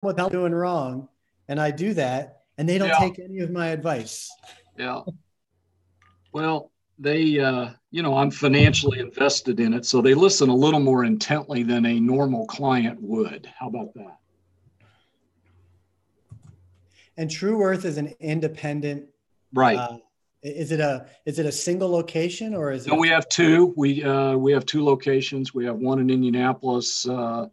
what I'm doing wrong, and I do that, and they don't Yeah. take any of my advice. Yeah. Well, they, I'm financially invested in it, so they listen a little more intently than a normal client would. How about that? And True Worth is an independent. Right. Is it a single location, or is it? No, we have two. We have two locations. We have one in Indianapolis, on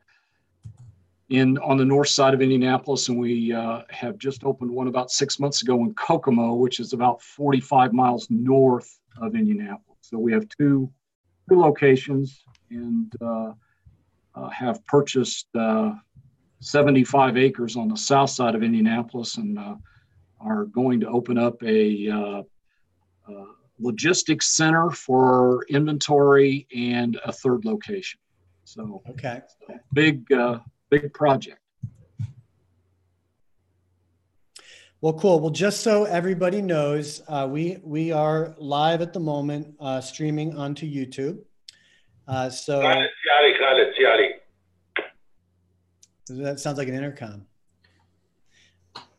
the north side of Indianapolis, and we have just opened one about 6 months ago in Kokomo, which is about 45 miles north of Indianapolis. So we have two locations, and have purchased 75 acres on the south side of Indianapolis, and are going to open up a logistics center for inventory and a third location. So okay, big project. Well, cool. Well, just so everybody knows, we are live at the moment, streaming onto YouTube. So that sounds like an intercom.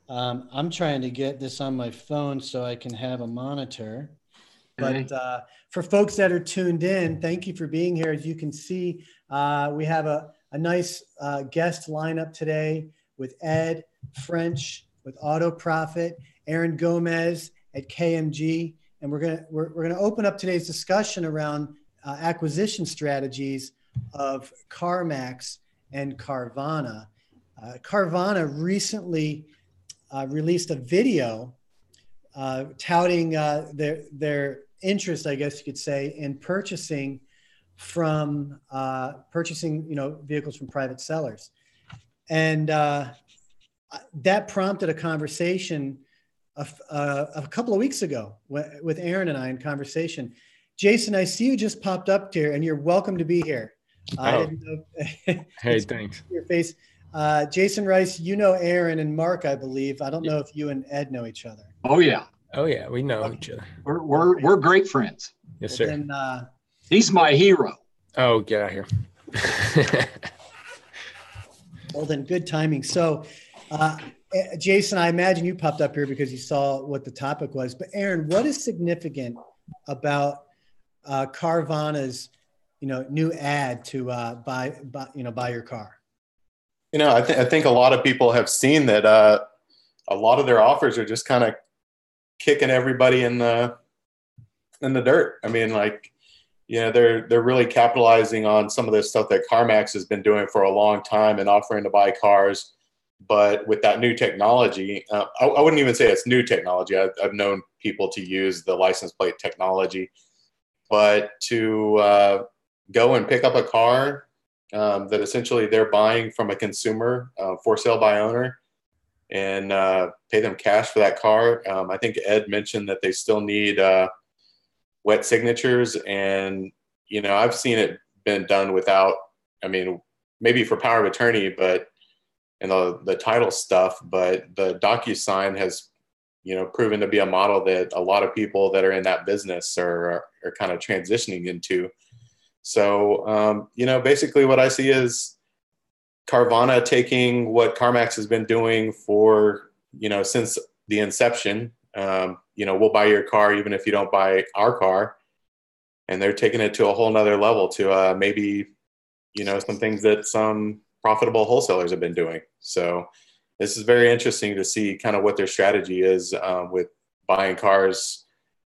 I'm trying to get this on my phone so I can have a monitor. But for folks that are tuned in, thank you for being here. As you can see, we have a nice guest lineup today with Ed French with Auto Profit, Aaron Gomez at KMG, and we're gonna open up today's discussion around acquisition strategies of Carmax and Carvana. Carvana recently released a video touting their interest, I guess you could say, in purchasing vehicles from private sellers, and that prompted a conversation a couple of weeks ago with Aaron and I in conversation. Jason, I see you just popped up here, and you're welcome to be here. I didn't know. Hey, thanks. Your face. Jason Rice, you know Aaron and Mark, I believe. I don't know if you and Ed know each other. Oh yeah. Oh yeah, we know each other. We're great friends. Yes, sir. Then, he's my hero. Oh, get out of here. Well, then, good timing. So, Jason, I imagine you popped up here because you saw what the topic was. But Aaron, what is significant about Carvana's, new ad to buy your car? I think a lot of people have seen that a lot of their offers are just kind of kicking everybody in the dirt. I mean, they're really capitalizing on some of this stuff that Carmax has been doing for a long time and offering to buy cars. But with that new technology, I wouldn't even say it's new technology. I've known people to use the license plate technology, but to go and pick up a car that essentially they're buying from a consumer, for sale by owner, and pay them cash for that car. I think Ed mentioned that they still need wet signatures, and I've seen it been done without. I mean, maybe for power of attorney, but the title stuff. But the DocuSign has proven to be a model that a lot of people that are in that business are kind of transitioning into. So basically what I see is Carvana taking what Carmax has been doing for since the inception. We'll buy your car even if you don't buy our car, and they're taking it to a whole nother level to maybe some things that some profitable wholesalers have been doing. So this is very interesting to see kind of what their strategy is with buying cars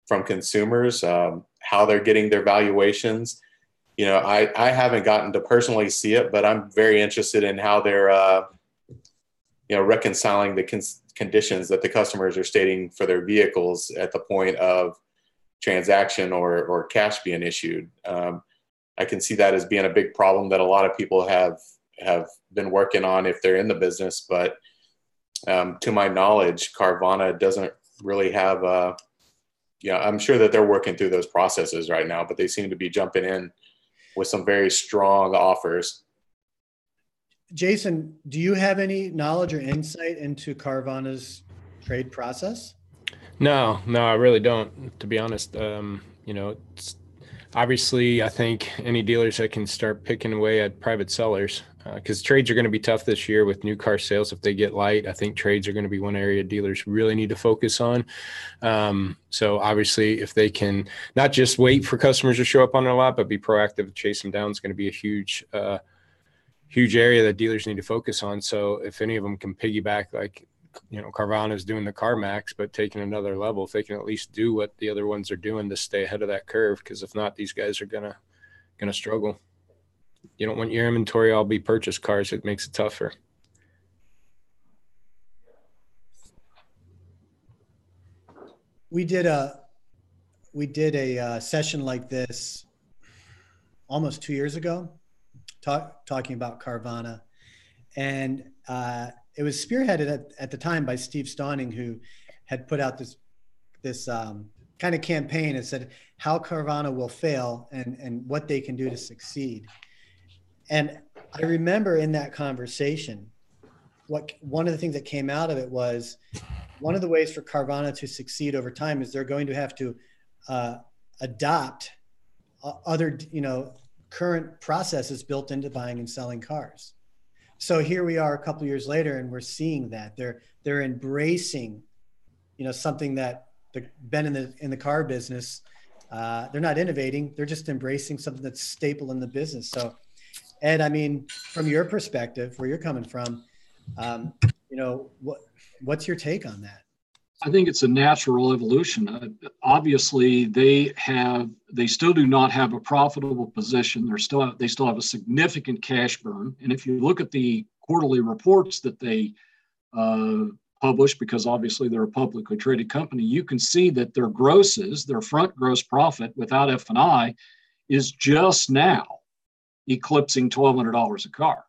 from consumers, how they're getting their valuations. I haven't gotten to personally see it, but I'm very interested in how they're reconciling the conditions that the customers are stating for their vehicles at the point of transaction or cash being issued. I can see that as being a big problem that a lot of people have been working on if they're in the business. But to my knowledge, Carvana doesn't really have I'm sure that they're working through those processes right now, but they seem to be jumping in with some very strong offers. Jason, do you have any knowledge or insight into Carvana's trade process? No, I really don't, to be honest. I Obviously, I think any dealers that can start picking away at private sellers, because trades are going to be tough this year with new car sales. If they get light, I think trades are going to be one area dealers really need to focus on. So obviously, if they can not just wait for customers to show up on their lot, but be proactive to chase them down, it's going to be a huge area that dealers need to focus on. So if any of them can piggyback, like, Carvana is doing the Carmax, but taking another level, if they can at least do what the other ones are doing to stay ahead of that curve, because if not, these guys are gonna struggle. You don't want your inventory all be purchased cars. It makes it tougher. We did a session like this almost 2 years ago, talking about Carvana, and it was spearheaded at the time by Steve Stauning, who had put out this kind of campaign and said how Carvana will fail and what they can do to succeed. And I remember in that conversation, one of the things that came out of it was one of the ways for Carvana to succeed over time is they're going to have to adopt other, current processes built into buying and selling cars. So here we are a couple of years later, and we're seeing that they're embracing, something that they've been in the car business. They're not innovating; they're just embracing something that's staple in the business. So, Ed, I mean, from your perspective, where you're coming from, what's your take on that? I think it's a natural evolution. Obviously, they still do not have a profitable position. They still have a significant cash burn. And if you look at the quarterly reports that they publish, because obviously they're a publicly traded company, you can see that their front gross profit without F&I is just now eclipsing $1,200 a car.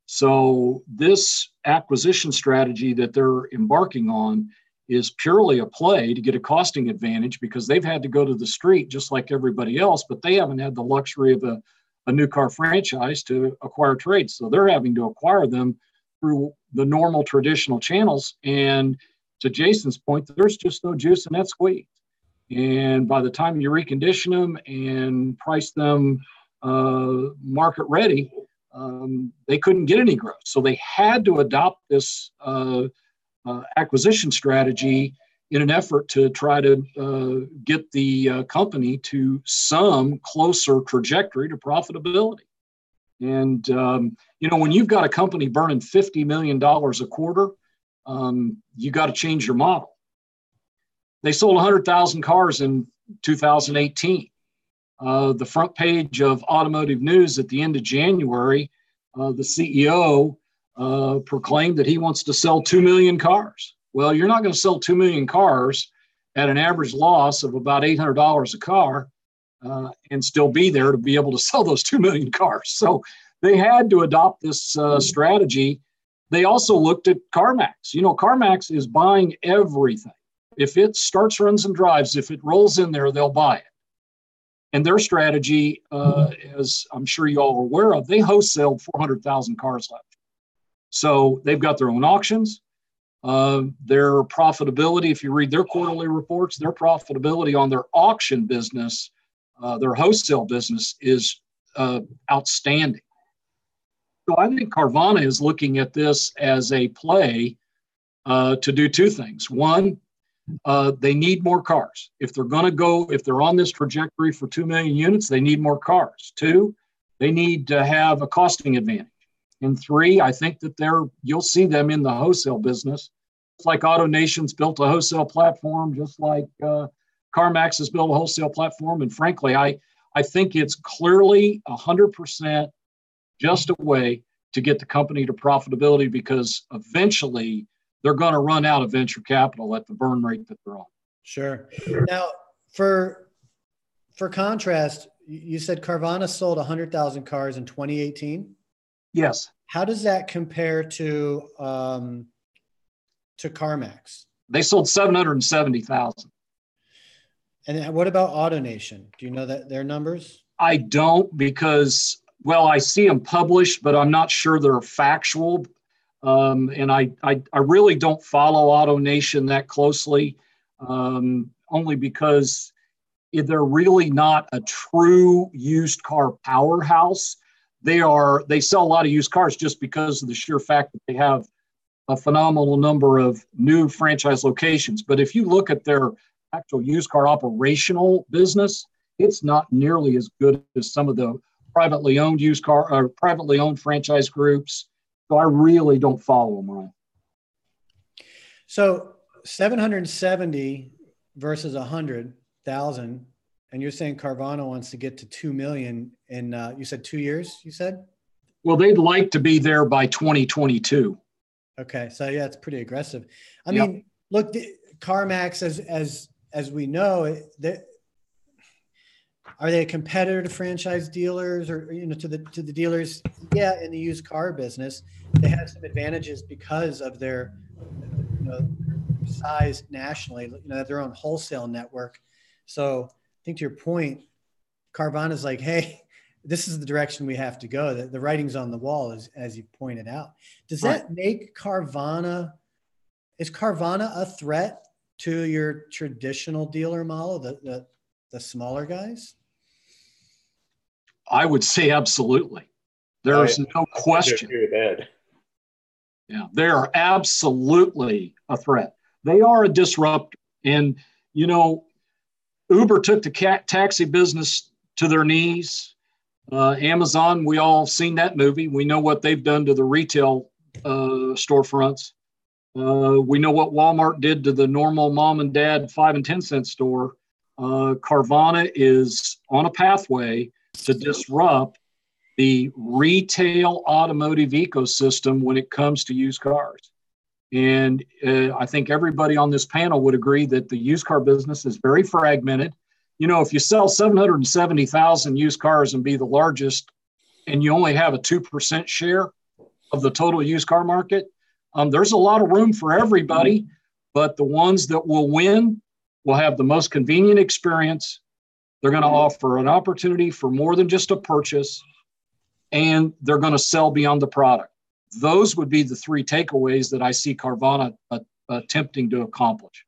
So this acquisition strategy that they're embarking on is purely a play to get a costing advantage, because they've had to go to the street just like everybody else, but they haven't had the luxury of a new car franchise to acquire trades. So they're having to acquire them through the normal traditional channels. And to Jason's point, there's just no juice in that squeeze. And by the time you recondition them and price them market ready, they couldn't get any growth. So they had to adopt this acquisition strategy in an effort to try to get the company to some closer trajectory to profitability. And, when you've got a company burning $50 million a quarter, you got to change your model. They sold 100,000 cars in 2018. The front page of Automotive News at the end of January, the CEO proclaimed that he wants to sell 2 million cars. Well, you're not going to sell 2 million cars at an average loss of about $800 a car and still be there to be able to sell those 2 million cars. So they had to adopt this strategy. They also looked at Carmax. Carmax is buying everything. If it starts, runs, and drives, if it rolls in there, they'll buy it. And their strategy, as I'm sure you all are aware of, they wholesaled 400,000 cars last year. So they've got their own auctions. Their profitability, if you read their quarterly reports, their profitability on their auction business, their wholesale business is outstanding. So I think Carvana is looking at this as a play to do two things. One, they need more cars. If they're on this trajectory for 2 million units, they need more cars. Two, they need to have a costing advantage. And three, I think that you'll see them in the wholesale business. It's like AutoNation's built a wholesale platform, just like Carmax has built a wholesale platform. And frankly, I think it's clearly 100% just a way to get the company to profitability, because eventually they're going to run out of venture capital at the burn rate that they're on. Sure. Now, for contrast, you said Carvana sold 100,000 cars in 2018. Yes. How does that compare to Carmax? They sold 770,000. And what about AutoNation? Do you know their numbers? I don't, because, I see them published, but I'm not sure they're factual. And I really don't follow AutoNation that closely, only because they're really not a true used car powerhouse. They sell a lot of used cars just because of the sheer fact that they have a phenomenal number of new franchise locations. But if you look at their actual used car operational business, it's not nearly as good as some of the privately owned used car or privately owned franchise groups. So I really don't follow them, Ryan. So 770 versus 100,000, and you're saying Carvana wants to get to 2 million in, you said 2 years, you said? Well, they'd like to be there by 2022. Okay. So yeah, it's pretty aggressive. I mean, look, Carmax, as we know, are they a competitor to franchise dealers or, to the dealers? Yeah. In the used car business, they have some advantages because of their, size nationally, they have their own wholesale network. So I think to your point, Carvana's like, hey, this is the direction we have to go. The writing's on the wall, as you pointed out. Does that make Carvana, is Carvana a threat to your traditional dealer model, the smaller guys? I would say absolutely. There's no question. Yeah, they are absolutely a threat. They are a disruptor. And, Uber took the taxi business to their knees. Amazon, we all seen that movie. We know what they've done to the retail storefronts. We know what Walmart did to the normal mom and dad 5 and 10 cent store. Carvana is on a pathway to disrupt the retail automotive ecosystem when it comes to used cars. And I think everybody on this panel would agree that the used car business is very fragmented. If you sell 770,000 used cars and be the largest, and you only have a 2% share of the total used car market, there's a lot of room for everybody, but the ones that will win will have the most convenient experience. They're going to offer an opportunity for more than just a purchase, and they're going to sell beyond the product. Those would be the three takeaways that I see Carvana attempting to accomplish.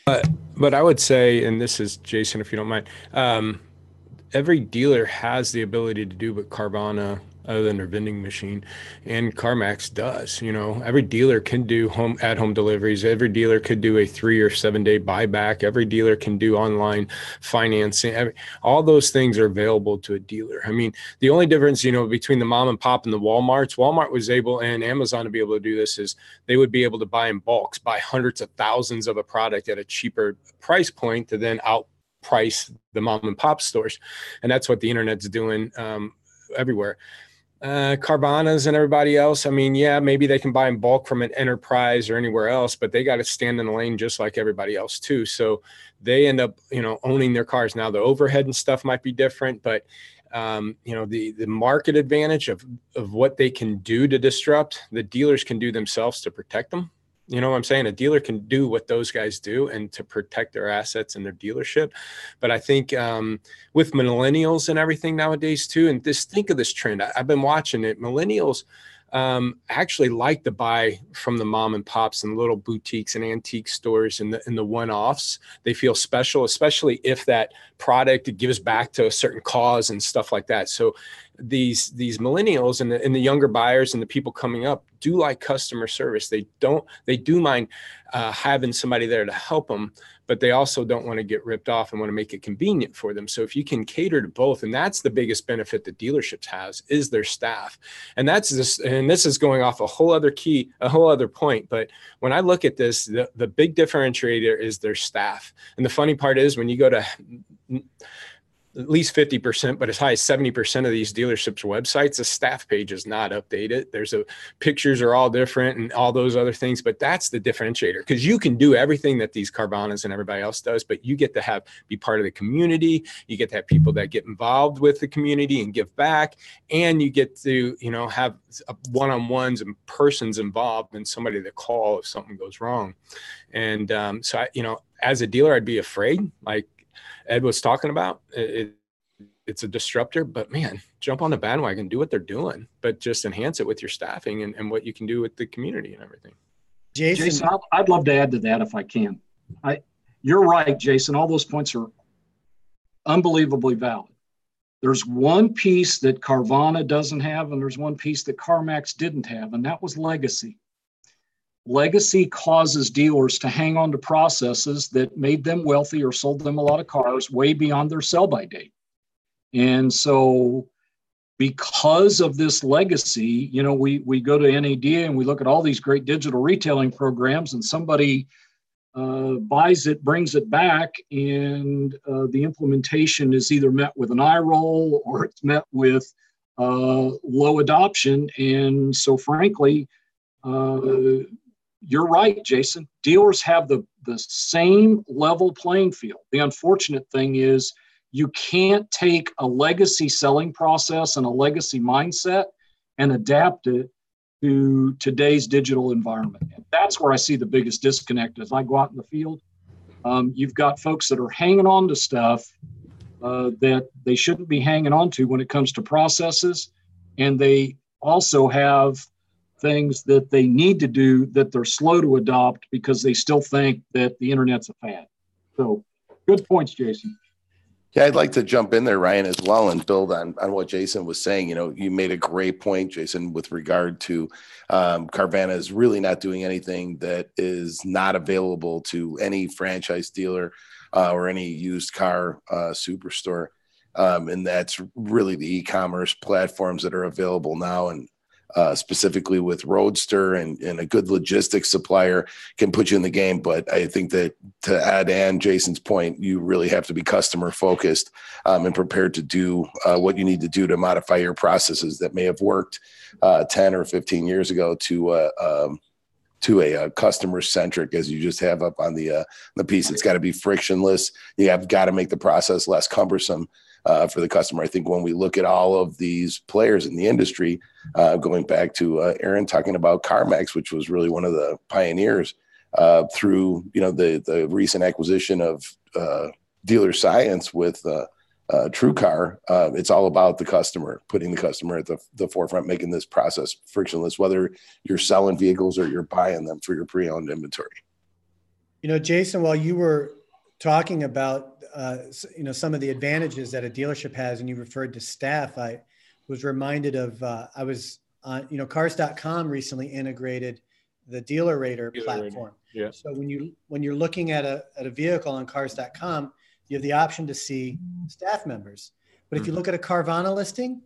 But I would say, and this is Jason, if you don't mind, every dealer has the ability to do what Carvana, other than their vending machine, and CarMax does. Every dealer can do at-home deliveries. Every dealer could do a 3 or 7 day buyback. Every dealer can do online financing. All those things are available to a dealer. I mean, the only difference, between the mom and pop and the Walmart was able, and Amazon to be able to do this, is they would be able to buy in bulks, buy hundreds of thousands of a product at a cheaper price point to then outprice the mom and pop stores. And that's what the internet's doing everywhere. Carvanas and everybody else, I mean, yeah, maybe they can buy in bulk from an enterprise or anywhere else, but they got to stand in the lane just like everybody else too. So they end up, owning their cars. Now the overhead and stuff might be different, but the market advantage of what they can do to disrupt, the dealers can do themselves to protect them. You know what I'm saying? A dealer can do what those guys do and to protect their assets and their dealership. But I think with millennials and everything nowadays too, and think of this trend, I've been watching it. Millennials actually like to buy from the mom and pops and little boutiques and antique stores and the one-offs. They feel special, especially if that product gives back to a certain cause and stuff like that. So these millennials and the younger buyers and the people coming up do like customer service. They do mind having somebody there to help them, but they also don't want to get ripped off and want to make it convenient for them. So if you can cater to both, and that's the biggest benefit that dealerships has, is their staff. And this is going off a whole other point. But when I look at this, the big differentiator is their staff. And the funny part is when you go to at least 50%, but as high as 70% of these dealerships' websites, the staff page is not updated. Pictures are all different and all those other things, but that's the differentiator, because you can do everything that these Carvanas and everybody else does, but you get to be part of the community. You get to have people that get involved with the community and give back, and you get to, have one-on-ones and persons involved and somebody to call if something goes wrong. And so as a dealer, I'd be afraid, like Ed was talking about. It's a disruptor, but man, jump on the bandwagon, do what they're doing, but just enhance it with your staffing and what you can do with the community and everything. Jason, I'd love to add to that if I can. you're right, Jason. All those points are unbelievably valid. There's one piece that Carvana doesn't have, and there's one piece that Carmax didn't have, and that was legacy. Legacy causes dealers to hang on to processes that made them wealthy or sold them a lot of cars way beyond their sell-by date. And so because of this legacy, you know, we go to NAD and we look at all these great digital retailing programs, and somebody buys it, brings it back, and the implementation is either met with an eye roll or it's met with low adoption. And so frankly, you're right, Jason. Dealers have the same level playing field. The unfortunate thing is you can't take a legacy selling process and a legacy mindset and adapt it to today's digital environment. And that's where I see the biggest disconnect as I go out in the field. You've got folks that are hanging on to stuff that they shouldn't be hanging on to when it comes to processes. And they also have things that they need to do that they're slow to adopt because they still think that the internet's a fad. So good points, Jason. Yeah, I'd like to jump in there, Ryan, as well, and build on what Jason was saying. You know, you made a great point, Jason, with regard to Carvana is really not doing anything that is not available to any franchise dealer or any used car superstore. And that's really the e-commerce platforms that are available now. And specifically with Roadster and a good logistics supplier can put you in the game. But I think that to add and Jason's point, you really have to be customer focused and prepared to do what you need to do to modify your processes that may have worked 10 or 15 years ago to a customer centric, as you just have up on the piece. It's got to be frictionless. You have got to make the process less cumbersome for the customer. I think when we look at all of these players in the industry, going back to Aaron talking about Carmax, which was really one of the pioneers through, you know, the recent acquisition of Dealer Science with TrueCar, it's all about the customer, putting the customer at the forefront, making this process frictionless, whether you're selling vehicles or you're buying them for your pre-owned inventory. You know, Jason, while you were talking about you know, some of the advantages that a dealership has, and you referred to staff, I was reminded of I was on, you know, cars.com recently integrated the Dealer Rater platform. Yeah. So when you're looking at a vehicle on cars.com, you have the option to see staff members. But if you look at a Carvana listing,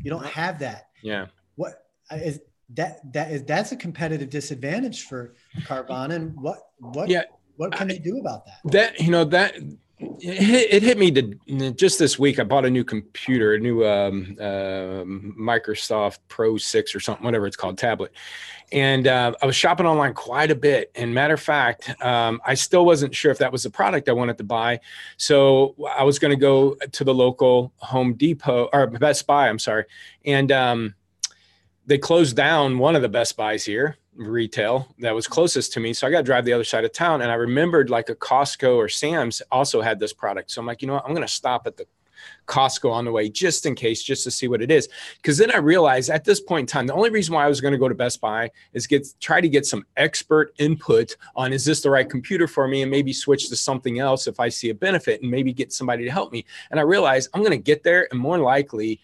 you don't have that. Yeah. What is that's a competitive disadvantage for Carvana, and what can they do about that? That, you know, that it hit me just this week. I bought a new computer, a new Microsoft Pro 6 or something, whatever it's called, tablet. And I was shopping online quite a bit. And matter of fact, I still wasn't sure if that was the product I wanted to buy. So I was going to go to the local Home Depot or Best Buy, I'm sorry. And they closed down one of the Best Buys here, retail, that was closest to me. So I got to drive the other side of town. And I remembered like a Costco or Sam's also had this product. So I'm like, you know what? I'm going to stop at the Costco on the way just in case, just to see what it is. Because then I realized at this point in time, the only reason why I was going to go to Best Buy is try to get some expert input on, is this the right computer for me, and maybe switch to something else if I see a benefit, and maybe get somebody to help me. And I realized I'm going to get there, and more likely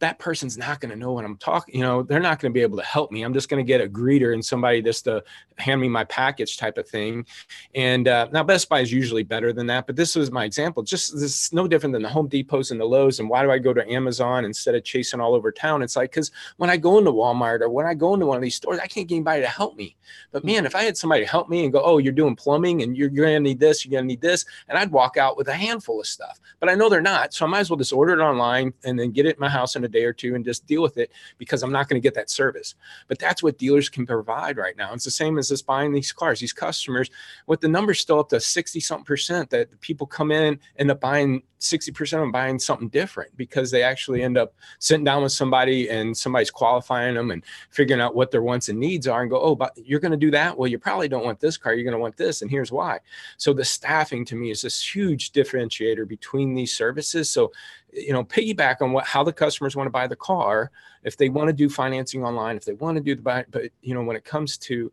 that person's not going to know what I'm talking, you know, they're not going to be able to help me. I'm just going to get a greeter and somebody just to hand me my package type of thing. And now Best Buy is usually better than that, but this was my example. Just this is no different than the Home Depots and the Lowe's. And why do I go to Amazon instead of chasing all over town? It's like, because when I go into Walmart or when I go into one of these stores, I can't get anybody to help me. But man, if I had somebody to help me and go, oh, you're doing plumbing and you're going to need this, you're going to need this. And I'd walk out with a handful of stuff, but I know they're not. So I might as well just order it online and then get it in my house in a day or two and just deal with it, because I'm not going to get that service. But that's what dealers can provide right now. It's the same as just buying these cars, these customers, with the numbers still up to 60-something% that the people come in, end up buying 60% of them buying something different, because they actually end up sitting down with somebody and somebody's qualifying them and figuring out what their wants and needs are, and go, oh, but you're going to do that? Well, you probably don't want this car. You're going to want this. And here's why. So the staffing to me is this huge differentiator between these services. So, you know, piggyback on how the customers want to buy the car, if they want to do financing online, if they want to do the buy, but you know, when it comes to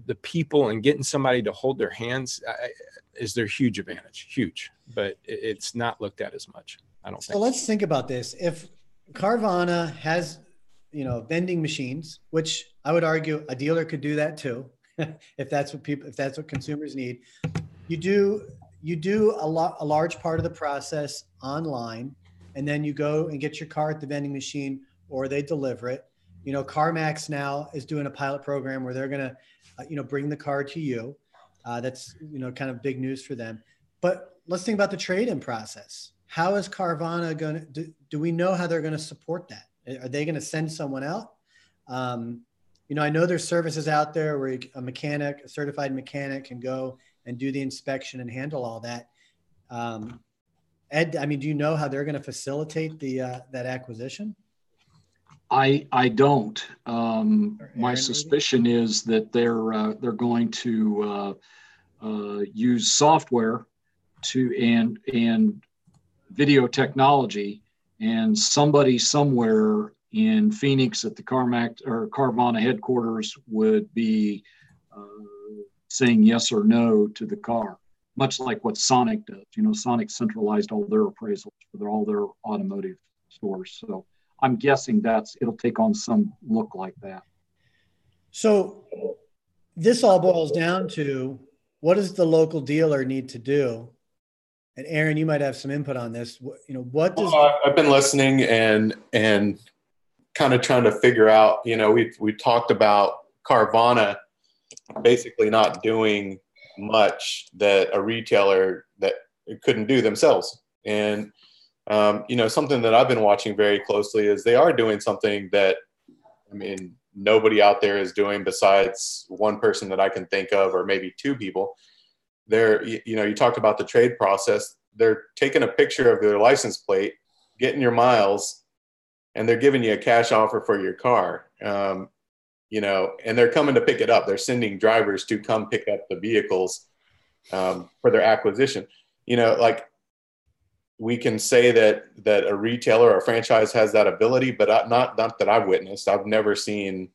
the people and getting somebody to hold their hands is their huge advantage, huge, but it's not looked at as much. I don't think. So let's think about this. If Carvana has, vending machines, which I would argue a dealer could do that too, if that's what consumers need. You do a large part of the process online, and then you go and get your car at the vending machine, or they deliver it. Carmax now is doing a pilot program where they're going to, bring the car to you. That's, kind of big news for them. But let's think about the trade-in process. How is Carvana going to, do we know how they're going to support that? Are they going to send someone out? I know there's services out there where a certified mechanic can go and do the inspection and handle all that. Ed, do you know how they're going to facilitate that acquisition? I don't. My suspicion is that they're going to use software and video technology, and somebody somewhere in Phoenix at the Carmax or Carvana headquarters would be saying yes or no to the car, much like what Sonic does. Sonic centralized all their appraisals for all their automotive stores. So I'm guessing it'll take on some look like that. So this all boils down to, what does the local dealer need to do? And Aaron, you might have some input on this. What does I've been listening and kind of trying to figure out, we talked about Carvana basically not doing much that a retailer that couldn't do themselves. And, something that I've been watching very closely is they are doing something that, nobody out there is doing besides one person that I can think of, or maybe two people. You talked about the trade process. They're taking a picture of their license plate, getting your miles, and they're giving you a cash offer for your car. And they're coming to pick it up. They're sending drivers to come pick up the vehicles for their acquisition. We can say that a retailer or a franchise has that ability, but not that I've witnessed. I've never seen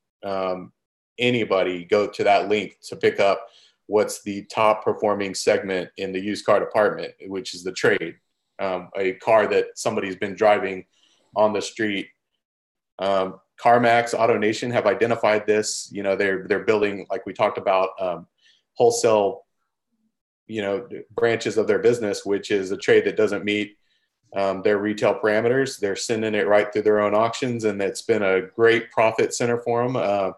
anybody go to that length to pick up what's the top performing segment in the used car department, which is the trade, a car that somebody's been driving on the street. CarMax, AutoNation have identified this. They're building, like we talked about, wholesale, branches of their business, which is a trade that doesn't meet their retail parameters. They're sending it right through their own auctions, and it's been a great profit center for them.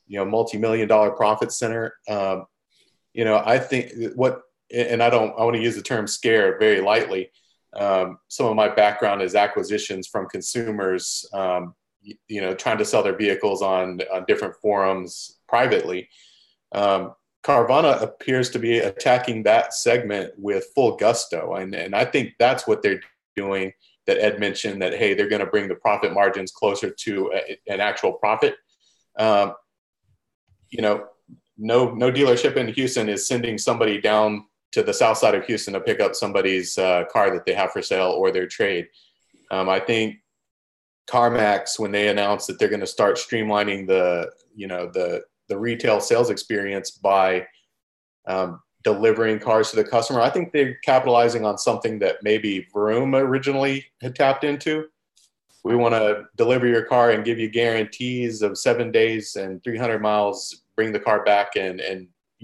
Multi-million-dollar profit center. I think I want to use the term scare very lightly. Some of my background is acquisitions from consumers, trying to sell their vehicles on different forums privately. Carvana appears to be attacking that segment with full gusto. And I think that's what they're doing, that Ed mentioned, that, hey, they're going to bring the profit margins closer to an actual profit. No dealership in Houston is sending somebody down to the south side of Houston to pick up somebody's car that they have for sale or their trade. I think CarMax, when they announced that they're going to start streamlining the retail sales experience by delivering cars to the customer, I think they're capitalizing on something that maybe Vroom originally had tapped into. We want to deliver your car and give you guarantees of 7 days and 300 miles, bring the car back. And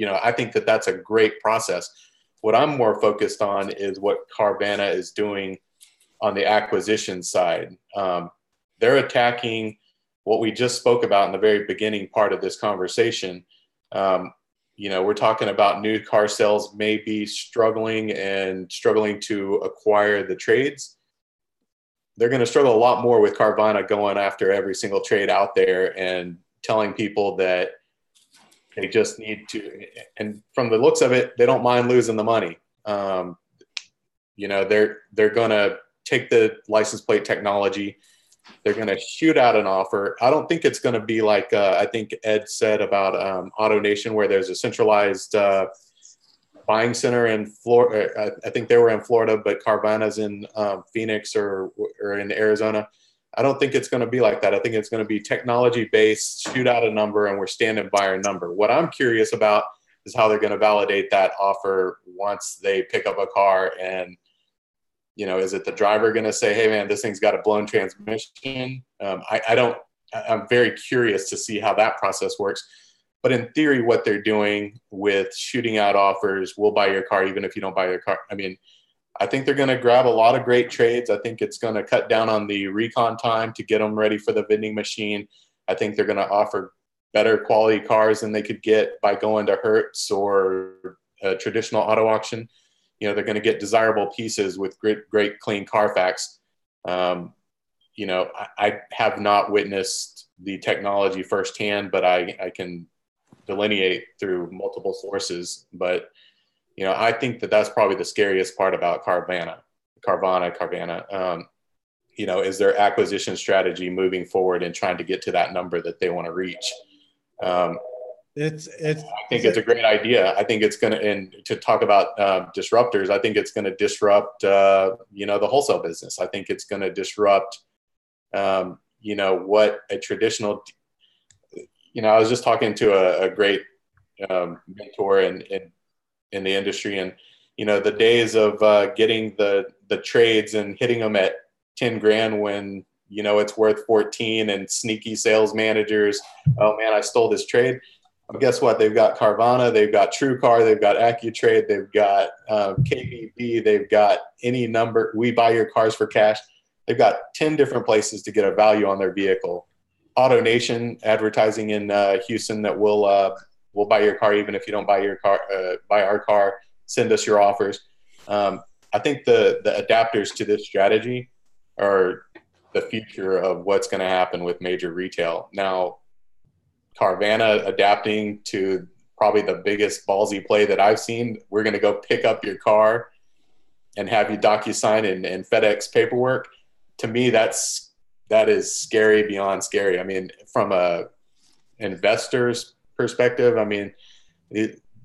I think that that's a great process. What I'm more focused on is what Carvana is doing on the acquisition side. They're attacking what we just spoke about in the very beginning part of this conversation. We're talking about new car sales may be struggling to acquire the trades. They're going to struggle a lot more with Carvana going after every single trade out there and telling people that they just need to, and from the looks of it, they don't mind losing the money. They're going to take the license plate technology. They're going to shoot out an offer. I don't think it's going to be like I think Ed said about AutoNation, where there's a centralized buying center in Florida. I think they were in Florida, but Carvana's in Phoenix or in Arizona. I don't think it's going to be like that. I think it's going to be technology based, shoot out a number, and we're standing by our number. What I'm curious about is how they're going to validate that offer once they pick up a car. And, you know, is it the driver going to say, hey man, this thing's got a blown transmission? I'm very curious to see how that process works. But in theory, what they're doing with shooting out offers, we'll buy your car even if you don't buy your car. I mean, I think they're going to grab a lot of great trades. I think it's going to cut down on the recon time to get them ready for the vending machine. I think they're going to offer better quality cars than they could get by going to Hertz or a traditional auto auction. You know, they're going to get desirable pieces with great clean Carfax. You know, I have not witnessed the technology firsthand, but I can delineate through multiple sources. But you know, I think that that's probably the scariest part about Carvana. You know, is their acquisition strategy moving forward and trying to get to that number that they want to reach. I think it's a great idea. I think it's going to, and to talk about disruptors, I think it's going to disrupt, you know, the wholesale business. I think it's going to disrupt, you know, what a traditional, you know, I was just talking to a great mentor in the industry, and you know, the days of getting the trades and hitting them at 10 grand when you know it's worth 14, and sneaky sales managers, oh man, I stole this trade. Well, guess what? They've got Carvana, they've got TrueCar, they've got AccuTrade, they've got KBB, they've got any number. We buy your cars for cash. They've got 10 different places to get a value on their vehicle. AutoNation advertising in Houston that we'll buy your car even if you don't buy your car, buy our car, send us your offers. I think the adapters to this strategy are the future of what's going to happen with major retail. Now, Carvana adapting to probably the biggest ballsy play that I've seen. We're going to go pick up your car and have you DocuSign and FedEx paperwork. To me, that is scary beyond scary. I mean, from a investor's perspective, I mean,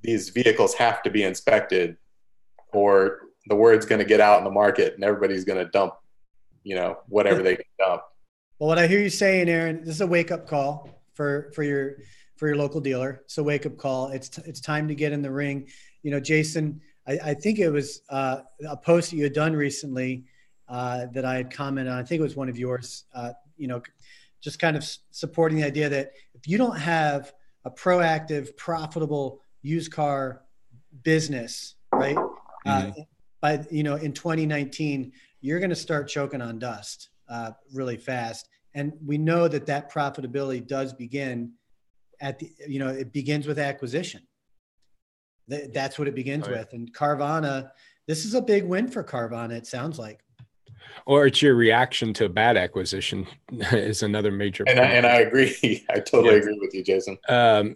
these vehicles have to be inspected or the word's going to get out in the market and everybody's going to dump, you know, whatever they can dump. Well, what I hear you saying, Aaron, this is a wake up call for your local dealer. It's a wake up call. It's time to get in the ring. You know, Jason, I think it was a post that you had done recently that I had commented on. I think it was one of yours, you know, just kind of supporting the idea that if you don't have a proactive, profitable used car business, right? By, you know, in 2019, you're going to start choking on dust really fast. And we know that profitability does begin at the, you know, it begins with acquisition. That's what it begins with. And Carvana, this is a big win for Carvana, it sounds like. Or it's your reaction to a bad acquisition is another major point. And I agree. I totally agree with you, Jason.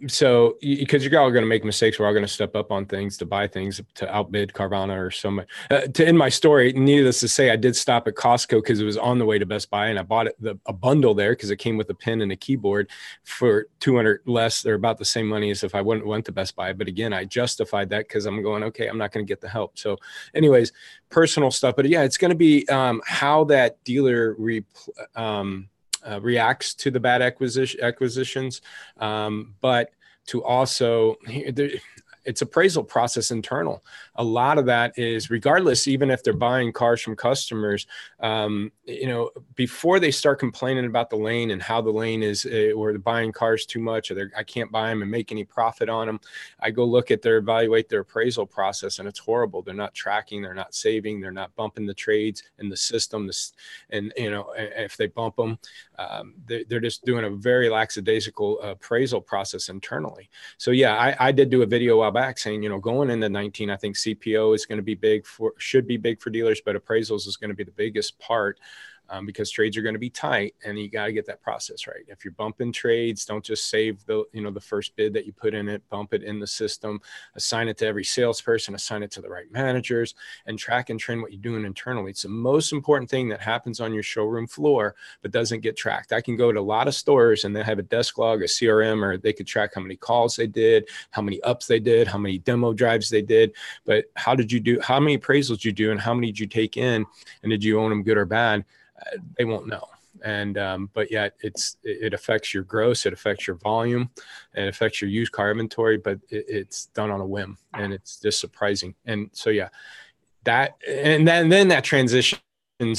So because you're all going to make mistakes, we're all going to step up on things to buy things to outbid Carvana or so much. To end my story, needless to say, I did stop at Costco because it was on the way to Best Buy, and I bought a bundle there because it came with a pen and a keyboard for $200 less. They're about the same money as if I went to Best Buy. But again, I justified that because I'm going, okay, I'm not going to get the help. So anyways, personal stuff. But yeah, it's going to be how that dealer reacts to the bad acquisitions, but to also it's appraisal process internal. A lot of that is regardless, even if they're buying cars from customers, you know, before they start complaining about the lane and how the lane is, or they're buying cars too much, or I can't buy them and make any profit on them. I go look at evaluate their appraisal process, and it's horrible. They're not tracking, they're not saving, they're not bumping the trades in the system. And, you know, if they bump them, they're just doing a very lackadaisical appraisal process internally. So yeah, I did do a video a while back saying, you know, going into 19, I think CPO is going to be should be big for dealers, but appraisals is going to be the biggest part. Because trades are going to be tight, and you got to get that process right. If you're bumping trades, don't just save the first bid that you put in it, bump it in the system, assign it to every salesperson, assign it to the right managers, and track and trend what you're doing internally. It's the most important thing that happens on your showroom floor, but doesn't get tracked. I can go to a lot of stores and they have a desk log, a CRM, or they could track how many calls they did, how many ups they did, how many demo drives they did. But how many appraisals did you do, and how many did you take in, and did you own them good or bad? They won't know. And, but yet it affects your gross, it affects your volume, and it affects your used car inventory, but it's done on a whim, and it's just surprising. And so, yeah, and then that transitions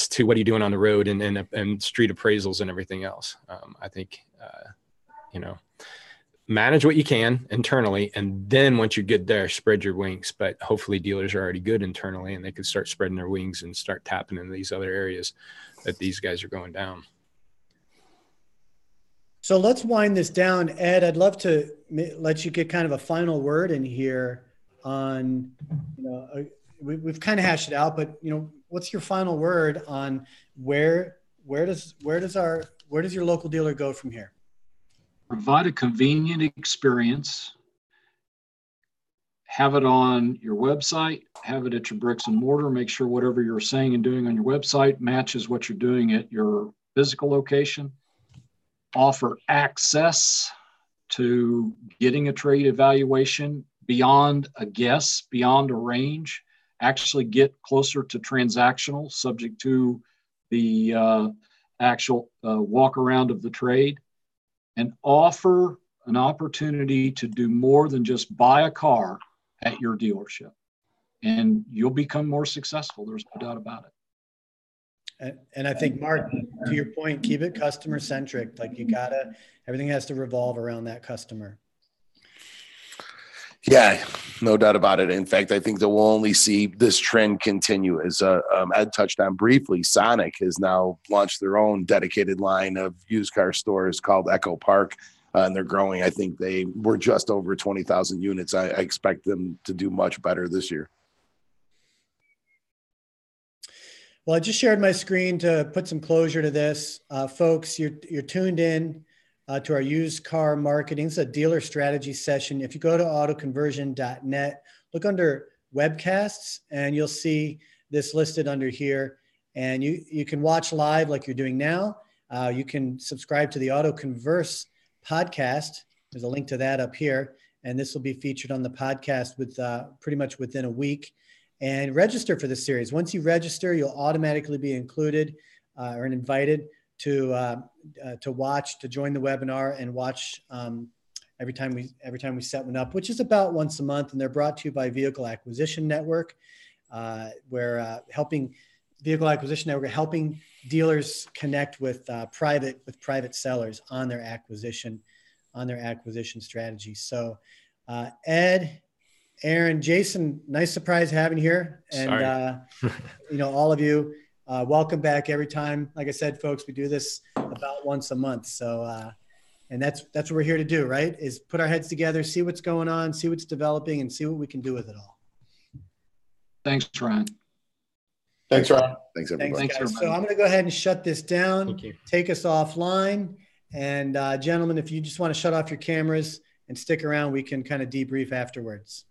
to what are you doing on the road and street appraisals and everything else. I think, manage what you can internally, and then once you get there, spread your wings. But hopefully dealers are already good internally, and they can start spreading their wings and start tapping into these other areas that these guys are going down. So let's wind this down. Ed, I'd love to let you get kind of a final word in here on, we've kind of hashed it out, but what's your final word on where does your local dealer go from here? Provide a convenient experience. Have it on your website, have it at your bricks and mortar. Make sure whatever you're saying and doing on your website matches what you're doing at your physical location. Offer access to getting a trade evaluation beyond a guess, beyond a range. Actually get closer to transactional, subject to the actual walk around of the trade, and offer an opportunity to do more than just buy a car at your dealership. And you'll become more successful. There's no doubt about it. And I think, Mark, to your point, keep it customer centric. Like everything has to revolve around that customer. Yeah, no doubt about it. In fact, I think that we'll only see this trend continue. As Ed touched on briefly, Sonic has now launched their own dedicated line of used car stores called Echo Park, and they're growing. I think they were just over 20,000 units. I expect them to do much better this year. Well, I just shared my screen to put some closure to this. Folks, you're tuned in to our used car marketing. It's a dealer strategy session. If you go to autoconversion.net, look under webcasts, and you'll see this listed under here. And you can watch live like you're doing now. You can subscribe to the AutoConverse podcast. There's a link to that up here. And this will be featured on the podcast with pretty much within a week. And register for this series. Once you register, you'll automatically be included or invited to join the webinar and watch every time we set one up, which is about once a month. And they're brought to you by Vehicle Acquisition Network, where helping dealers connect with private sellers on their acquisition strategy. So, Ed, Aaron, Jason, nice surprise having you here. And, all of you, welcome back every time. Like I said, folks, we do this about once a month. So, and that's what we're here to do, right? Is put our heads together, see what's going on, see what's developing, and see what we can do with it all. Thanks, Ryan. Thanks, Ryan. Thanks, everybody. Thanks, guys. So I'm going to go ahead and shut this down, take us offline. And gentlemen, if you just want to shut off your cameras and stick around, we can kind of debrief afterwards.